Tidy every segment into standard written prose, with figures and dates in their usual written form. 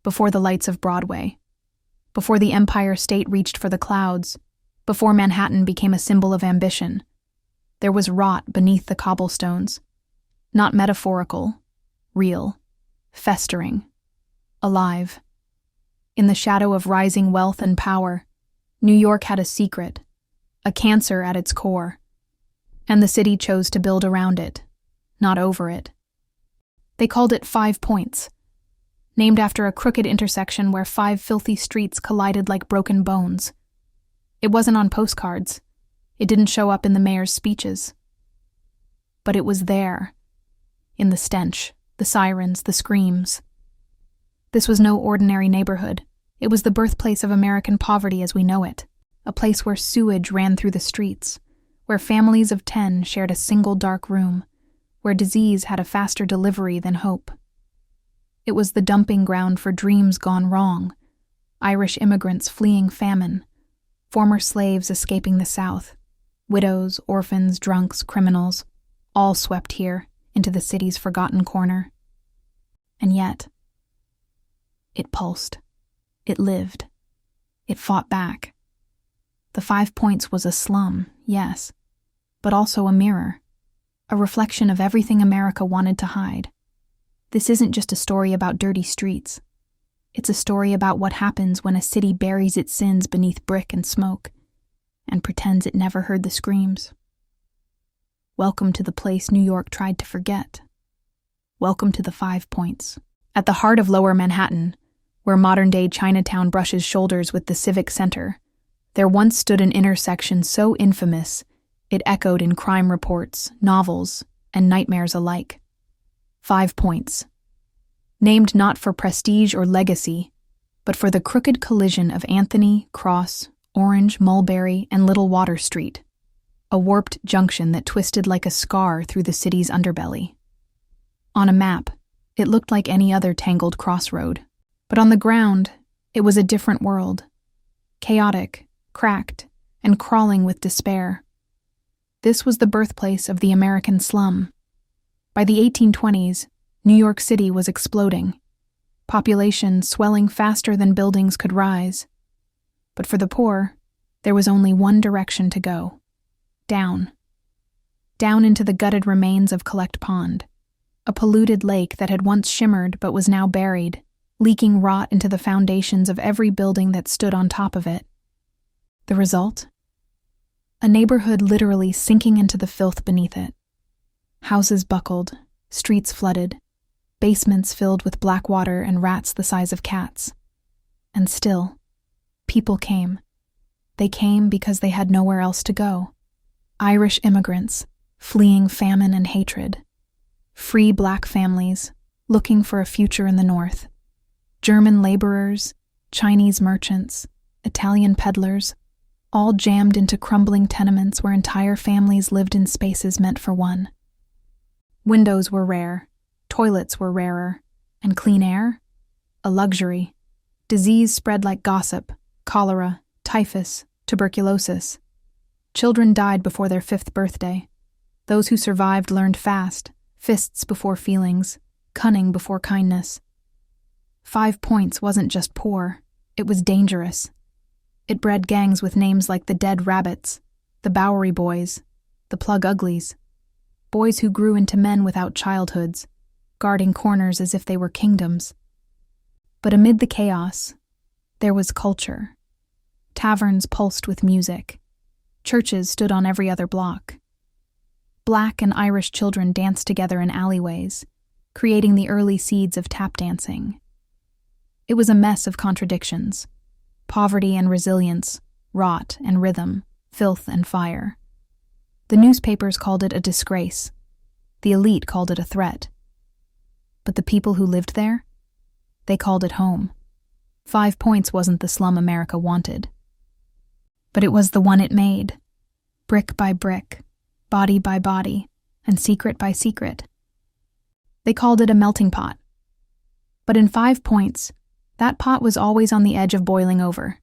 before the lights of Broadway, before the Empire State reached for the clouds, before Manhattan became a symbol of ambition. There was rot beneath the cobblestones, not metaphorical, real, festering, alive. In the shadow of rising wealth and power, New York had a secret, a cancer at its core, and the city chose to build around it, not over it. They called it 5 Points, named after a crooked intersection where 5 filthy streets collided like broken bones. It wasn't on postcards. It didn't show up in the mayor's speeches. But it was there, in the stench, the sirens, the screams. This was no ordinary neighborhood. It was the birthplace of American poverty as we know it, a place where sewage ran through the streets, where families of 10 shared a single dark room, where disease had a faster delivery than hope. It was the dumping ground for dreams gone wrong, Irish immigrants fleeing famine, former slaves escaping the South, widows, orphans, drunks, criminals, all swept here into the city's forgotten corner. And yet, it pulsed. It lived. It fought back. The 5 Points was a slum, yes, but also a mirror, a reflection of everything America wanted to hide. This isn't just a story about dirty streets. It's a story about what happens when a city buries its sins beneath brick and smoke and pretends it never heard the screams. Welcome to the place New York tried to forget. Welcome to the 5 Points. At the heart of Lower Manhattan, where modern-day Chinatown brushes shoulders with the Civic Center, there once stood an intersection so infamous it echoed in crime reports, novels, and nightmares alike. 5 Points. Named not for prestige or legacy, but for the crooked collision of Anthony, Cross, Orange, Mulberry, and Little Water Street, a warped junction that twisted like a scar through the city's underbelly. On a map, it looked like any other tangled crossroad, but on the ground, it was a different world, chaotic, cracked, and crawling with despair. This was the birthplace of the American slum. By the 1820s, New York City was exploding, population swelling faster than buildings could rise. But for the poor, there was only one direction to go: down. Down into the gutted remains of Collect Pond, a polluted lake that had once shimmered but was now buried, leaking rot into the foundations of every building that stood on top of it. The result? A neighborhood literally sinking into the filth beneath it. Houses buckled, streets flooded, basements filled with black water and rats the size of cats. And still, people came. They came because they had nowhere else to go. Irish immigrants, fleeing famine and hatred. Free black families, looking for a future in the North. German laborers, Chinese merchants, Italian peddlers, all jammed into crumbling tenements where entire families lived in spaces meant for one. Windows were rare, toilets were rarer, and clean air? A luxury. Disease spread like gossip, cholera, typhus, tuberculosis. Children died before their 5th birthday. Those who survived learned fast, fists before feelings, cunning before kindness. 5 Points wasn't just poor, it was dangerous. It bred gangs with names like the Dead Rabbits, the Bowery Boys, the Plug Uglies. Boys who grew into men without childhoods, guarding corners as if they were kingdoms. But amid the chaos, there was culture. Taverns pulsed with music. Churches stood on every other block. Black and Irish children danced together in alleyways, creating the early seeds of tap dancing. It was a mess of contradictions. Poverty and resilience, rot and rhythm, filth and fire. The newspapers called it a disgrace. The elite called it a threat. But the people who lived there? They called it home. 5 Points wasn't the slum America wanted. But it was the one it made. Brick by brick, body by body, and secret by secret. They called it a melting pot. But in 5 Points, that pot was always on the edge of boiling over.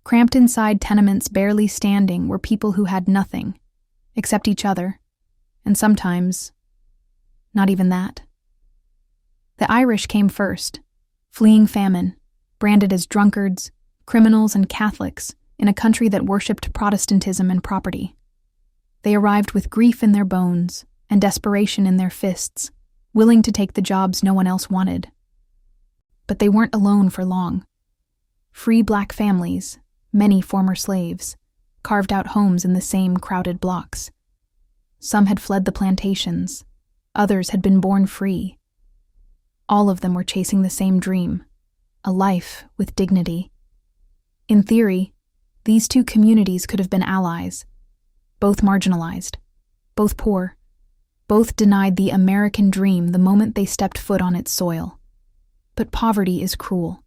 Cramped inside tenements barely standing were people who had nothing, except each other, and sometimes, not even that. The Irish came first, fleeing famine, branded as drunkards, criminals, and Catholics in a country that worshipped Protestantism and property. They arrived with grief in their bones and desperation in their fists, willing to take the jobs no one else wanted. But they weren't alone for long. Free black families, many former slaves, carved out homes in the same crowded blocks. Some had fled the plantations, others had been born free. All of them were chasing the same dream, a life with dignity. In theory, these two communities could have been allies, both marginalized, both poor, both denied the American dream the moment they stepped foot on its soil. But poverty is cruel.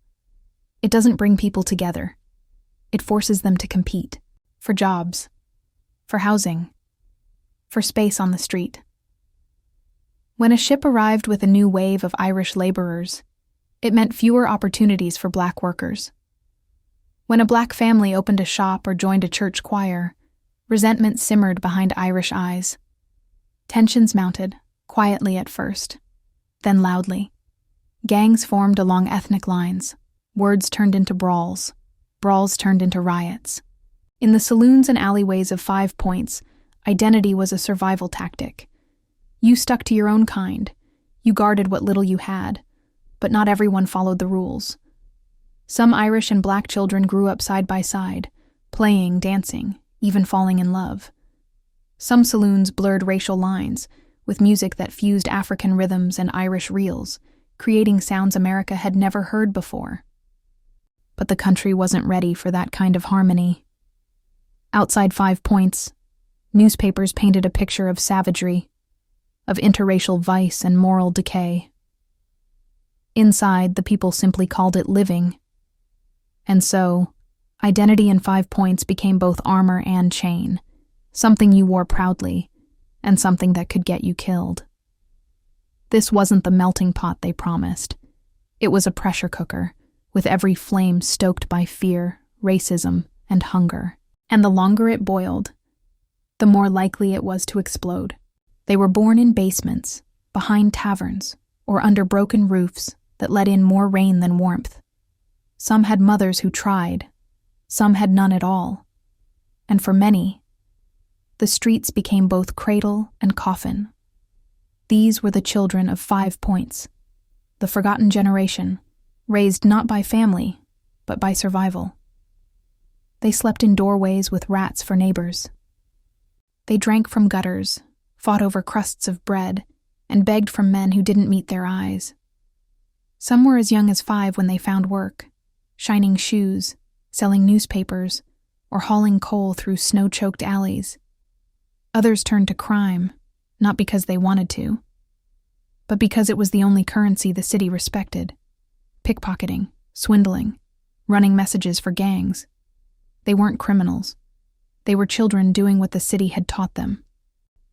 It doesn't bring people together. It forces them to compete for jobs, for housing, for space on the street. When a ship arrived with a new wave of Irish laborers, it meant fewer opportunities for black workers. When a black family opened a shop or joined a church choir, resentment simmered behind Irish eyes. Tensions mounted, quietly at first, then loudly. Gangs formed along ethnic lines. Words turned into brawls. Brawls turned into riots. In the saloons and alleyways of 5 Points, identity was a survival tactic. You stuck to your own kind. You guarded what little you had. But not everyone followed the rules. Some Irish and black children grew up side by side, playing, dancing, even falling in love. Some saloons blurred racial lines, with music that fused African rhythms and Irish reels, creating sounds America had never heard before. But the country wasn't ready for that kind of harmony. Outside 5 Points, newspapers painted a picture of savagery, of interracial vice and moral decay. Inside, the people simply called it living. And so, identity in 5 Points became both armor and chain, something you wore proudly, and something that could get you killed. This wasn't the melting pot they promised. It was a pressure cooker, with every flame stoked by fear, racism, and hunger. And the longer it boiled, the more likely it was to explode. They were born in basements, behind taverns, or under broken roofs that let in more rain than warmth. Some had mothers who tried, some had none at all. And for many, the streets became both cradle and coffin. These were the children of 5 Points, the forgotten generation, raised not by family, but by survival. They slept in doorways with rats for neighbors. They drank from gutters, fought over crusts of bread, and begged from men who didn't meet their eyes. Some were as young as 5 when they found work, shining shoes, selling newspapers, or hauling coal through snow-choked alleys. Others turned to crime, not because they wanted to, but because it was the only currency the city respected. Pickpocketing, swindling, running messages for gangs. They weren't criminals. They were children doing what the city had taught them.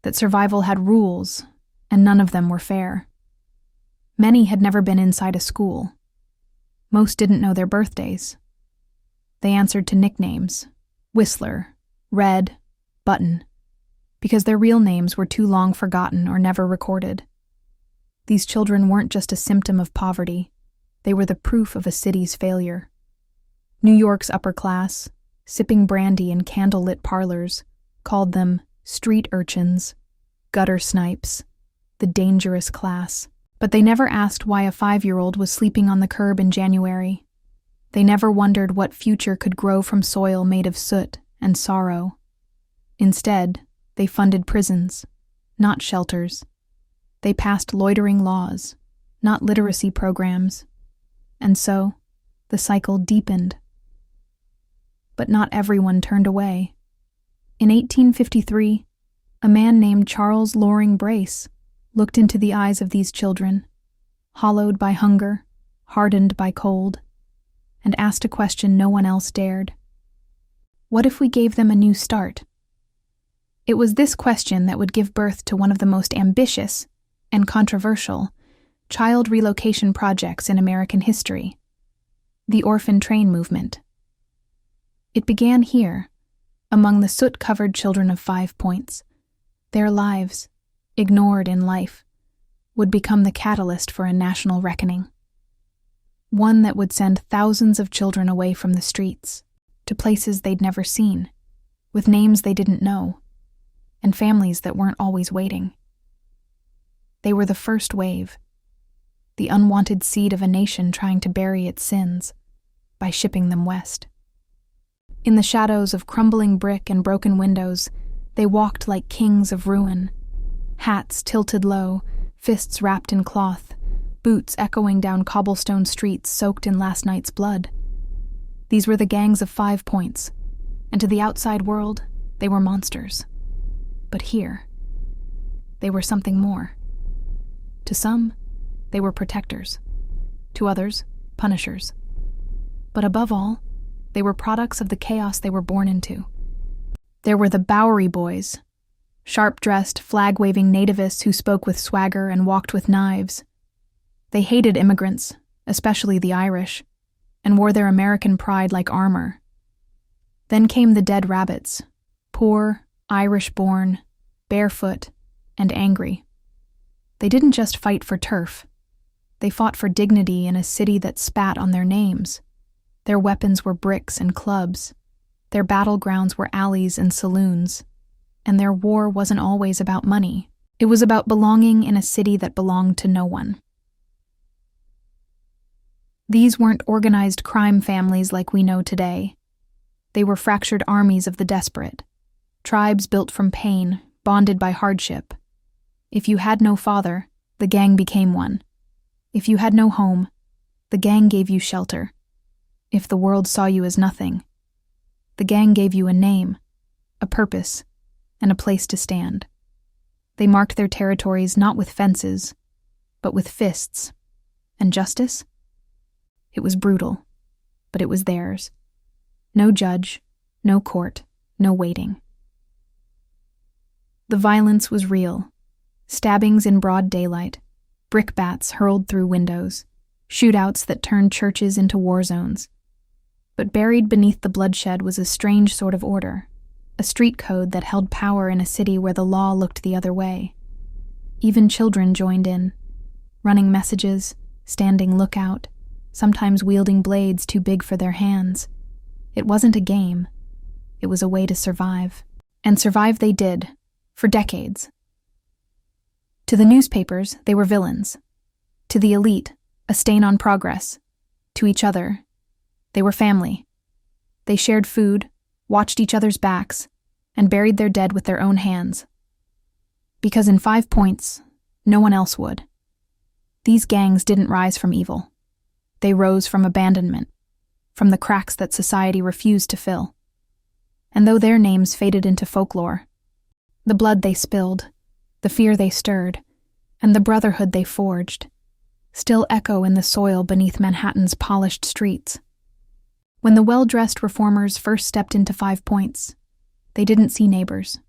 That survival had rules, and none of them were fair. Many had never been inside a school. Most didn't know their birthdays. They answered to nicknames, Whistler, Red, Button, because their real names were too long forgotten or never recorded. These children weren't just a symptom of poverty. They were the proof of a city's failure. New York's upper class, sipping brandy in candlelit parlors, called them street urchins, gutter snipes, the dangerous class. But they never asked why a 5-year-old was sleeping on the curb in January. They never wondered what future could grow from soil made of soot and sorrow. Instead, they funded prisons, not shelters. They passed loitering laws, not literacy programs. And so, the cycle deepened. But not everyone turned away. In 1853, a man named Charles Loring Brace looked into the eyes of these children, hollowed by hunger, hardened by cold, and asked a question no one else dared. What if we gave them a new start? It was this question that would give birth to one of the most ambitious and controversial child relocation projects in American history, the orphan train movement. It began here, among the soot-covered children of 5 Points. Their lives, ignored in life, would become the catalyst for a national reckoning. one that would send thousands of children away from the streets, to places they'd never seen, with names they didn't know, and families that weren't always waiting. They were the first wave, the unwanted seed of a nation trying to bury its sins by shipping them west. In the shadows of crumbling brick and broken windows, they walked like kings of ruin, hats tilted low, fists wrapped in cloth, boots echoing down cobblestone streets soaked in last night's blood. These were the gangs of 5 Points, and to the outside world, they were monsters. But here, they were something more. To some, they were protectors. To others, punishers. But above all, they were products of the chaos they were born into. There were the Bowery Boys, sharp-dressed, flag-waving nativists who spoke with swagger and walked with knives. They hated immigrants, especially the Irish, and wore their American pride like armor. Then came the Dead Rabbits, poor, Irish-born, barefoot, and angry. They didn't just fight for turf. They fought for dignity in a city that spat on their names. Their weapons were bricks and clubs. Their battlegrounds were alleys and saloons. And their war wasn't always about money. It was about belonging in a city that belonged to no one. These weren't organized crime families like we know today. They were fractured armies of the desperate, tribes built from pain, bonded by hardship. If you had no father, the gang became one. If you had no home, the gang gave you shelter. If the world saw you as nothing, the gang gave you a name, a purpose, and a place to stand. They marked their territories not with fences, but with fists. And justice? It was brutal, but it was theirs. No judge, no court, no waiting. The violence was real. Stabbings in broad daylight, brickbats hurled through windows, shootouts that turned churches into war zones. But buried beneath the bloodshed was a strange sort of order, a street code that held power in a city where the law looked the other way. Even children joined in, running messages, standing lookout, sometimes wielding blades too big for their hands. It wasn't a game. It was a way to survive. And survive they did, for decades. To the newspapers, they were villains. To the elite, a stain on progress. To each other, they were family. They shared food, watched each other's backs, and buried their dead with their own hands. Because in 5 Points, no one else would. These gangs didn't rise from evil. They rose from abandonment, from the cracks that society refused to fill. And though their names faded into folklore, the blood they spilled, the fear they stirred, and the brotherhood they forged, still echo in the soil beneath Manhattan's polished streets. When the well-dressed reformers first stepped into 5 Points, they didn't see neighbors.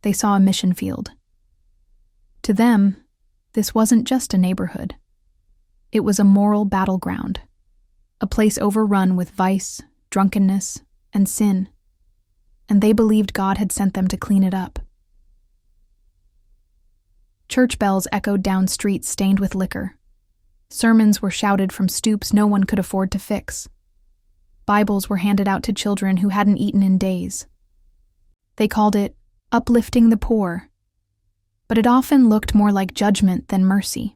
They saw a mission field. To them, this wasn't just a neighborhood. It was a moral battleground, a place overrun with vice, drunkenness, and sin, and they believed God had sent them to clean it up. Church bells echoed down streets stained with liquor. Sermons were shouted from stoops no one could afford to fix. Bibles were handed out to children who hadn't eaten in days. They called it uplifting the poor, but it often looked more like judgment than mercy.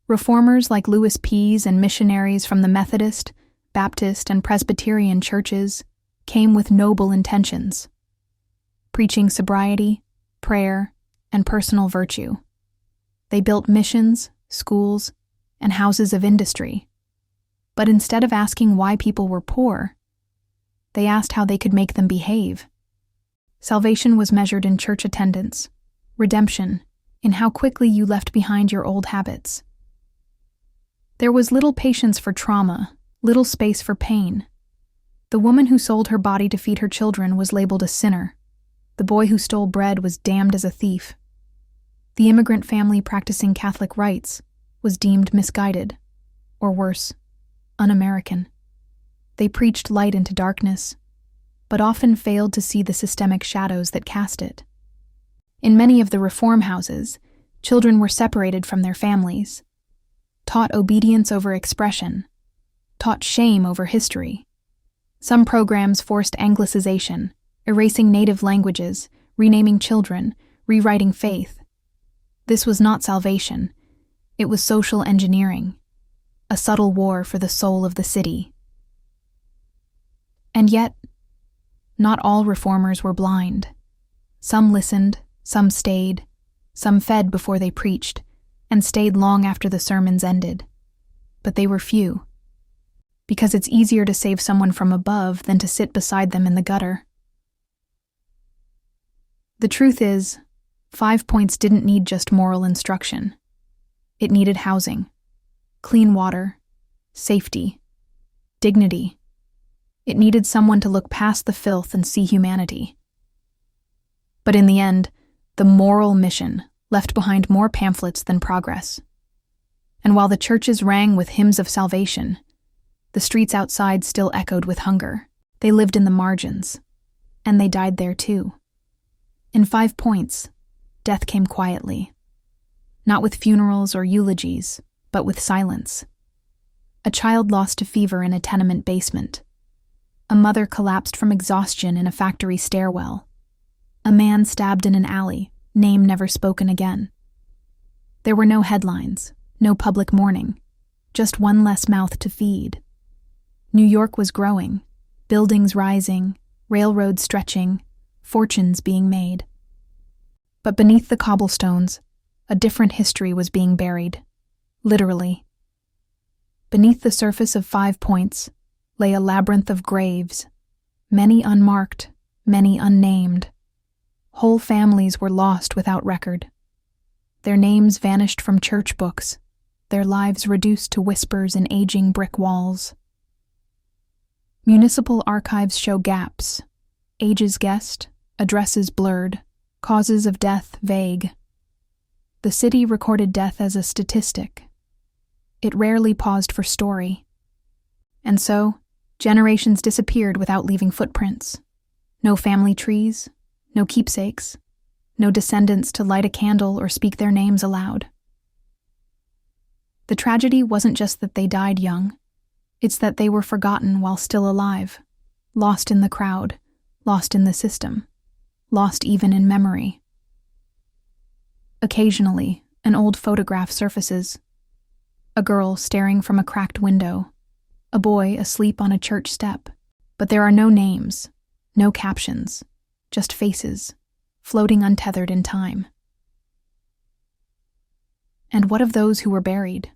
Reformers like Louis Pease and missionaries from the Methodist, Baptist, and Presbyterian churches came with noble intentions, preaching sobriety, prayer, and personal virtue. They built missions, schools, and houses of industry. But instead of asking why people were poor, they asked how they could make them behave. Salvation was measured in church attendance, redemption in how quickly you left behind your old habits. There was little patience for trauma, little space for pain. The woman who sold her body to feed her children was labeled a sinner. The boy who stole bread was damned as a thief. The immigrant family practicing Catholic rites was deemed misguided, or worse, un-American. They preached light into darkness, but often failed to see the systemic shadows that cast it. In many of the reform houses, children were separated from their families. taught obedience over expression, taught shame over history. Some programs forced anglicization, erasing native languages, renaming children, rewriting faith. This was not salvation. It was social engineering, a subtle war for the soul of the city. And yet, not all reformers were blind. Some listened, some stayed, some fed before they preached, and stayed long after the sermons ended. But they were few, because it's easier to save someone from above than to sit beside them in the gutter. The truth is, 5 Points didn't need just moral instruction. It needed housing, clean water, safety, dignity. It needed someone to look past the filth and see humanity. But in the end, the moral mission left behind more pamphlets than progress. And while the churches rang with hymns of salvation, the streets outside still echoed with hunger. They lived in the margins, and they died there too. In 5 Points, death came quietly, not with funerals or eulogies, but with silence. A child lost to fever in a tenement basement. A mother collapsed from exhaustion in a factory stairwell. A man stabbed in an alley, name never spoken again. There were no headlines, no public mourning, just one less mouth to feed. New York was growing, buildings rising, railroads stretching, fortunes being made. But beneath the cobblestones, a different history was being buried, literally. Beneath the surface of 5 Points lay a labyrinth of graves, many unmarked, many unnamed. Whole families were lost without record. Their names vanished from church books, their lives reduced to whispers in aging brick walls. Municipal archives show gaps, ages guessed, addresses blurred, causes of death vague. The city recorded death as a statistic. It rarely paused for story. And so, generations disappeared without leaving footprints. No family trees, no keepsakes, no descendants to light a candle or speak their names aloud. The tragedy wasn't just that they died young, it's that they were forgotten while still alive, lost in the crowd, lost in the system, lost even in memory. Occasionally, an old photograph surfaces. A girl staring from a cracked window, a boy asleep on a church step, but there are no names, no captions, just faces, floating untethered in time. And what of those who were buried?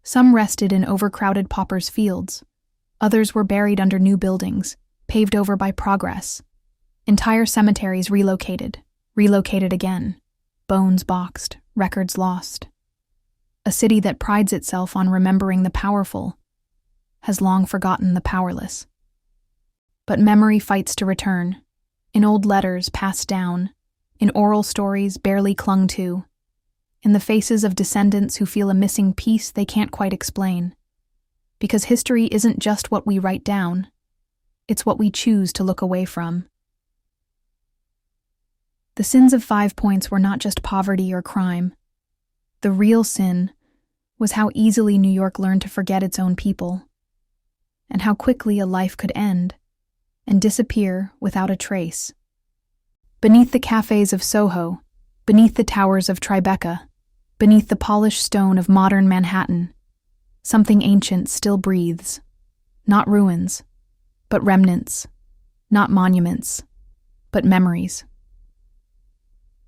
Some rested in overcrowded paupers' fields. Others were buried under new buildings, paved over by progress. Entire cemeteries relocated again, bones boxed, records lost. A city that prides itself on remembering the powerful has long forgotten the powerless. But memory fights to return, in old letters passed down, in oral stories barely clung to, in the faces of descendants who feel a missing piece they can't quite explain. Because history isn't just what we write down, it's what we choose to look away from. The sins of 5 Points were not just poverty or crime. The real sin was how easily New York learned to forget its own people, and how quickly a life could end and disappear without a trace. Beneath the cafes of Soho, beneath the towers of Tribeca, beneath the polished stone of modern Manhattan, something ancient still breathes. Not ruins, but remnants. Not monuments, but memories.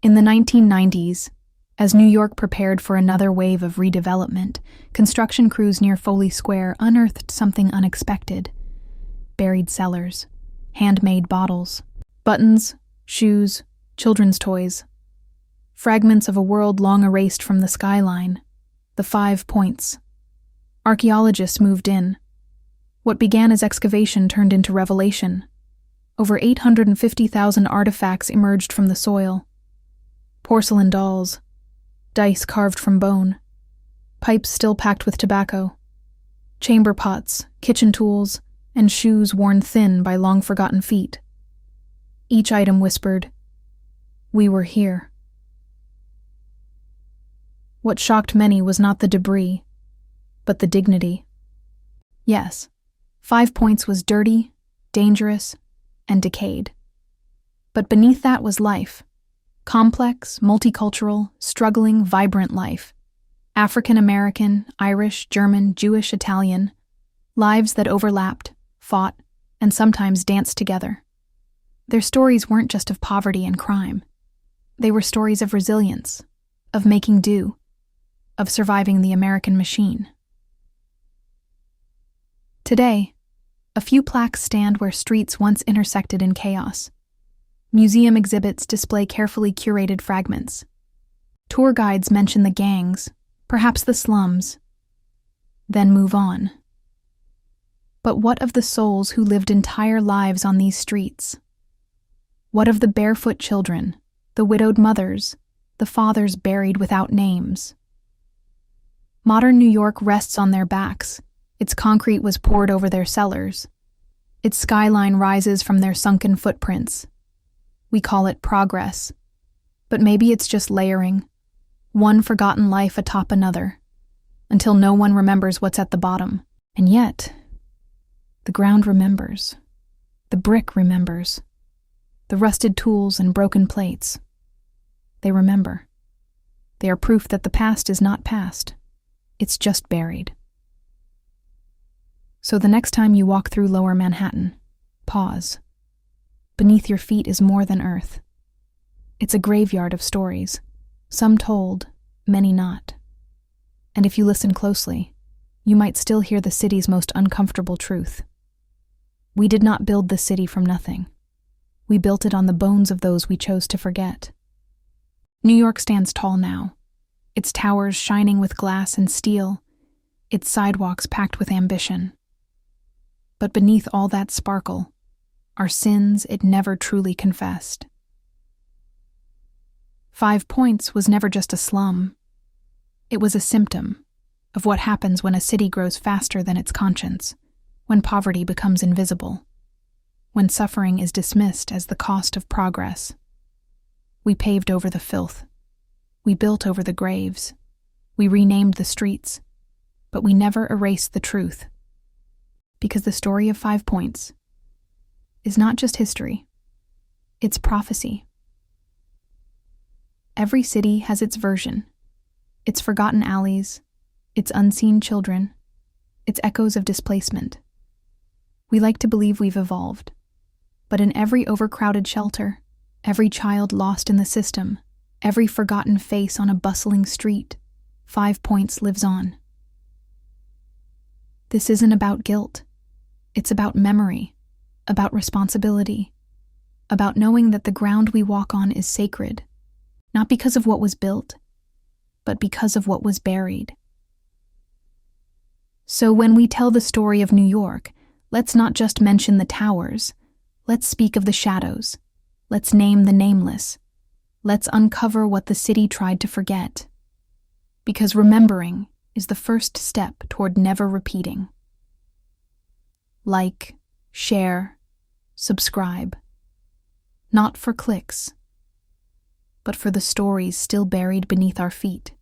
In the 1990s, as New York prepared for another wave of redevelopment, construction crews near Foley Square unearthed something unexpected. Buried cellars, handmade bottles, buttons, shoes, children's toys. Fragments of a world long erased from the skyline, the 5 Points. Archaeologists moved in. What began as excavation turned into revelation. Over 850,000 artifacts emerged from the soil. Porcelain dolls, dice carved from bone, pipes still packed with tobacco, chamber pots, kitchen tools, and shoes worn thin by long-forgotten feet. Each item whispered, "We were here." What shocked many was not the debris, but the dignity. Yes, 5 Points was dirty, dangerous, and decayed. But beneath that was life. Complex, multicultural, struggling, vibrant life. African American, Irish, German, Jewish, Italian. Lives that overlapped, fought, and sometimes danced together. Their stories weren't just of poverty and crime. They were stories of resilience, of making do, of surviving the American machine. Today, a few plaques stand where streets once intersected in chaos. Museum exhibits display carefully curated fragments. Tour guides mention the gangs, perhaps the slums, then move on. But what of the souls who lived entire lives on these streets? What of the barefoot children, the widowed mothers, the fathers buried without names? Modern New York rests on their backs. Its concrete was poured over their cellars. Its skyline rises from their sunken footprints. We call it progress. But maybe it's just layering, one forgotten life atop another, until no one remembers what's at the bottom. And yet, the ground remembers. The brick remembers. The rusted tools and broken plates. They remember. They are proof that the past is not past. It's just buried. So the next time you walk through Lower Manhattan, pause. Beneath your feet is more than earth. It's a graveyard of stories, some told, many not. And if you listen closely, you might still hear the city's most uncomfortable truth. We did not build the city from nothing. We built it on the bones of those we chose to forget. New York stands tall now, its towers shining with glass and steel, its sidewalks packed with ambition. But beneath all that sparkle are sins it never truly confessed. 5 Points was never just a slum. It was a symptom of what happens when a city grows faster than its conscience, when poverty becomes invisible, when suffering is dismissed as the cost of progress. We paved over the filth. We built over the graves. We renamed the streets. But we never erased the truth. Because the story of 5 Points is not just history. It's prophecy. Every city has its version, its forgotten alleys, its unseen children, its echoes of displacement. We like to believe we've evolved, but in every overcrowded shelter, every child lost in the system, every forgotten face on a bustling street, 5 Points lives on. This isn't about guilt. It's about memory, about responsibility, about knowing that the ground we walk on is sacred, not because of what was built, but because of what was buried. So when we tell the story of New York, let's not just mention the towers. Let's speak of the shadows. Let's name the nameless. Let's uncover what the city tried to forget. Because remembering is the first step toward never repeating. Like, share, subscribe. Not for clicks, but for the stories still buried beneath our feet.